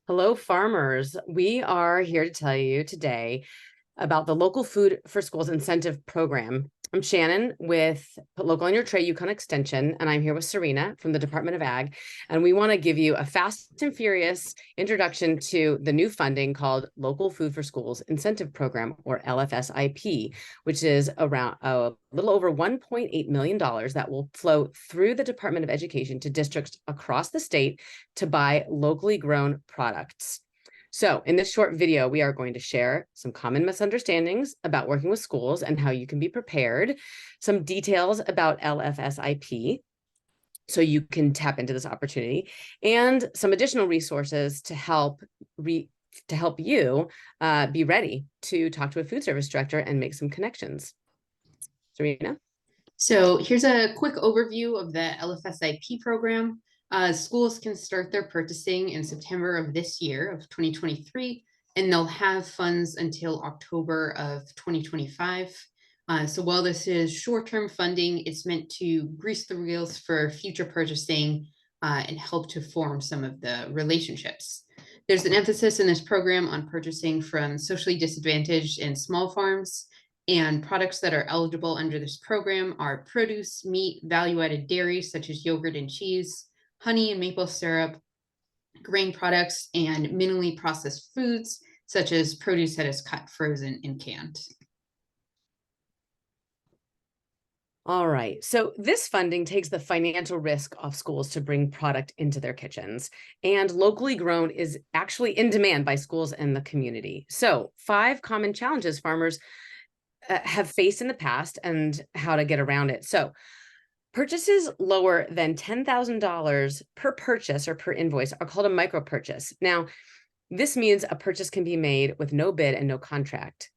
Hello, farmers. We are here to tell you today about the Local Food for Schools Incentive Program. I'm Shannon with Put Local on Your Tray Yukon Extension, and I'm here with Serena from the Department of Ag. And we want to give you a fast and furious introduction to the new funding called Local Food for Schools Incentive Program, or LFSIP, which is around a little over $1.8 million that will flow through the Department of Education to districts across the state to buy locally grown products. So in this short video, we are going to share some common misunderstandings about working with schools and how you can be prepared, some details about LFSIP, so you can tap into this opportunity, and some additional resources to help you be ready to talk to a food service director and make some connections. Serena? So here's a quick overview of the LFSIP program. Schools can start their purchasing in September of this year of 2023, and they'll have funds until October of 2025. So while this is short-term funding, it's meant to grease the wheels for future purchasing and help to form some of the relationships. There's an emphasis in this program on purchasing from socially disadvantaged and small farms. And products that are eligible under this program are produce, meat, value-added dairy, such as yogurt and cheese, honey and maple syrup, grain products, and minimally processed foods, such as produce that is cut, frozen, and canned. All right. So this funding takes the financial risk off schools to bring product into their kitchens, and locally grown is actually in demand by schools and the community. So 5 common challenges farmers have faced in the past and how to get around it. So purchases lower than $10,000 per purchase or per invoice are called a micro purchase. Now, this means a purchase can be made with no bid and no contract.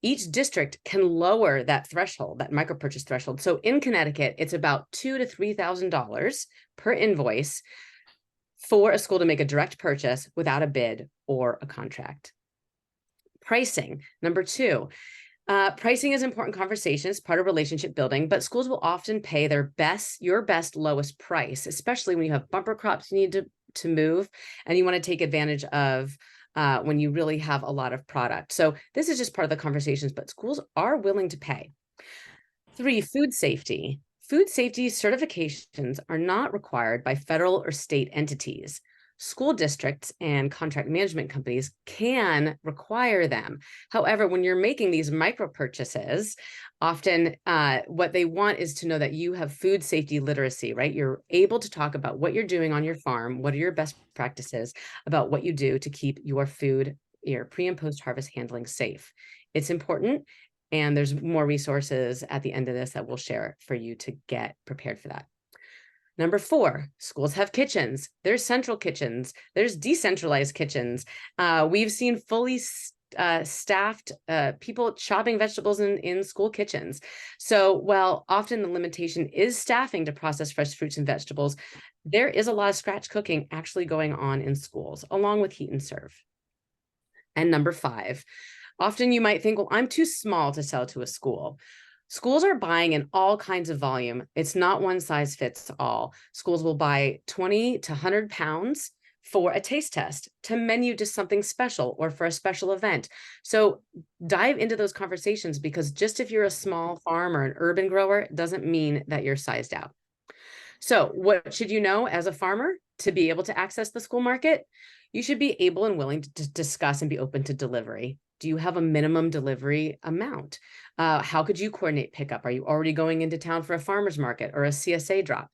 Each district can lower that threshold, that micro purchase threshold. So in Connecticut, it's about $2,000 to $3,000 per invoice for a school to make a direct purchase without a bid or a contract. Pricing, number 2. Pricing is important conversation. It's part of relationship building, but schools will often pay your best lowest price, especially when you have bumper crops you need to move and you want to take advantage of when you really have a lot of product. So this is just part of the conversations, but schools are willing to pay. 3, food safety. Food safety certifications are not required by federal or state entities. School districts and contract management companies can require them. However, when you're making these micro purchases, often what they want is to know that you have food safety literacy, right? You're able to talk about what you're doing on your farm, what are your best practices about what you do to keep your food, your pre and post harvest handling safe. It's important, and there's more resources at the end of this that we'll share for you to get prepared for that. Number 4, schools have kitchens. There's central kitchens. There's decentralized kitchens. We've seen fully staffed people chopping vegetables in school kitchens. So while often the limitation is staffing to process fresh fruits and vegetables, there is a lot of scratch cooking actually going on in schools, along with heat and serve. And number 5, often you might think, well, I'm too small to sell to a school. Schools are buying in all kinds of volume. It's not one size fits all. Schools will buy 20 to 100 pounds for a taste test, to menu to something special or for a special event. So dive into those conversations, because just if you're a small farm or an urban grower doesn't mean that you're sized out. So what should you know as a farmer to be able to access the school market? You should be able and willing to discuss and be open to delivery. Do you have a minimum delivery amount? How could you coordinate pickup? Are you already going into town for a farmer's market or a CSA drop?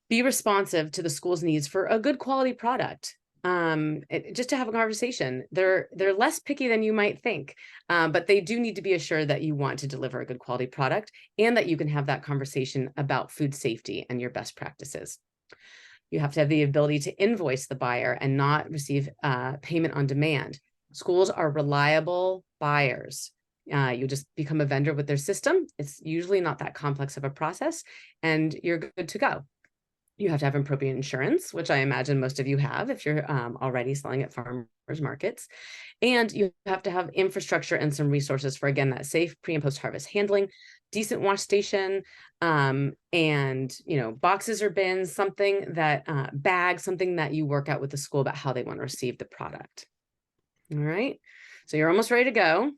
Be responsive to the school's needs for a good quality product. Just to have a conversation. They're less picky than you might think, but they do need to be assured that you want to deliver a good quality product and that you can have that conversation about food safety and your best practices. You have to have the ability to invoice the buyer and not receive payment on demand. Schools are reliable buyers. You just become a vendor with their system. It's usually not that complex of a process, and you're good to go. You have to have appropriate insurance, which I imagine most of you have if you're already selling at farmers markets. And you have to have infrastructure and some resources for, again, that safe pre and post harvest handling, decent wash station, and, boxes or bins, something that bags, something that you work out with the school about how they want to receive the product. All right. So you're almost ready to go.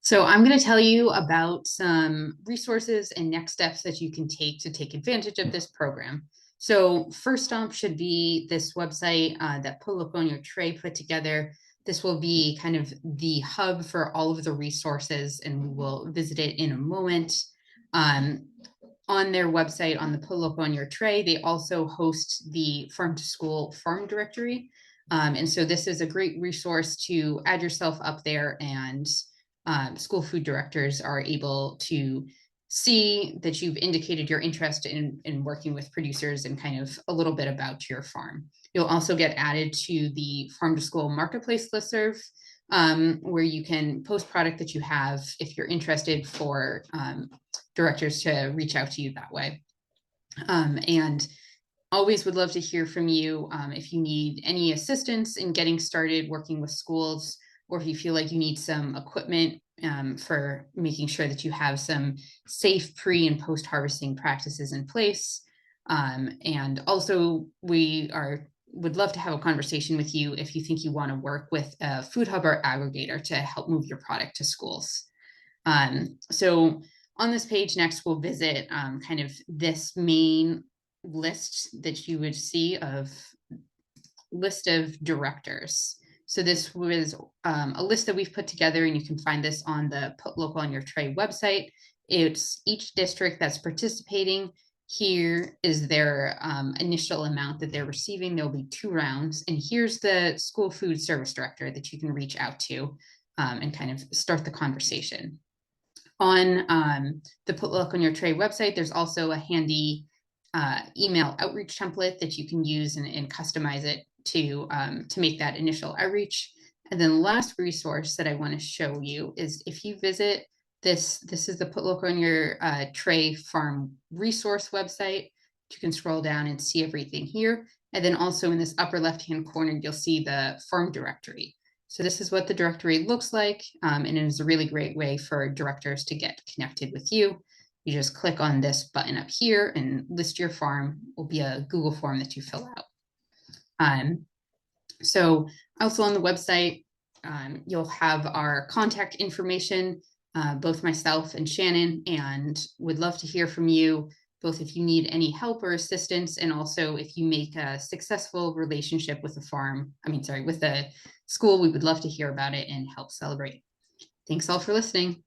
So I'm going to tell you about some resources and next steps that you can take to take advantage of this program. So first stop should be this website that Put Local on Your Tray put together. This will be kind of the hub for all of the resources, and we will visit it in a moment. On their website, on the Put Local on Your Tray, they also host the Farm to School Farm Directory. And so this is a great resource to add yourself up there, and school food directors are able to see that you've indicated your interest in working with producers and kind of a little bit about your farm. You'll also get added to the Farm to School Marketplace listserv, where you can post product that you have if you're interested for directors to reach out to you that way. And always would love to hear from you if you need any assistance in getting started working with schools, or if you feel like you need some equipment for making sure that you have some safe pre and post harvesting practices in place. And also would love to have a conversation with you if you think you want to work with a food hub or aggregator to help move your product to schools. So on this page next, we'll visit kind of this main list that you would see of list of directors. So this was a list that we've put together, and you can find this on the Put Local on Your Tray website. It's each district that's participating. Here is their initial amount that they're receiving. There'll be 2 rounds. And here's the school food service director that you can reach out to and kind of start the conversation. On the Put Local on Your Tray website, there's also a handy email outreach template that you can use and customize it to make that initial outreach. And then the last resource that I want to show you is if you visit this is the Put Local on Your Tray farm resource website. You can scroll down and see everything here. And then also in this upper left-hand corner, you'll see the farm directory. So this is what the directory looks like, and it is a really great way for directors to get connected with you. You just click on this button up here and list your farm. It will be a Google form that you fill out. So also on the website, you'll have our contact information, both myself and Shannon, and would love to hear from you, both if you need any help or assistance, and also if you make a successful relationship with with the school, we would love to hear about it and help celebrate. Thanks all for listening.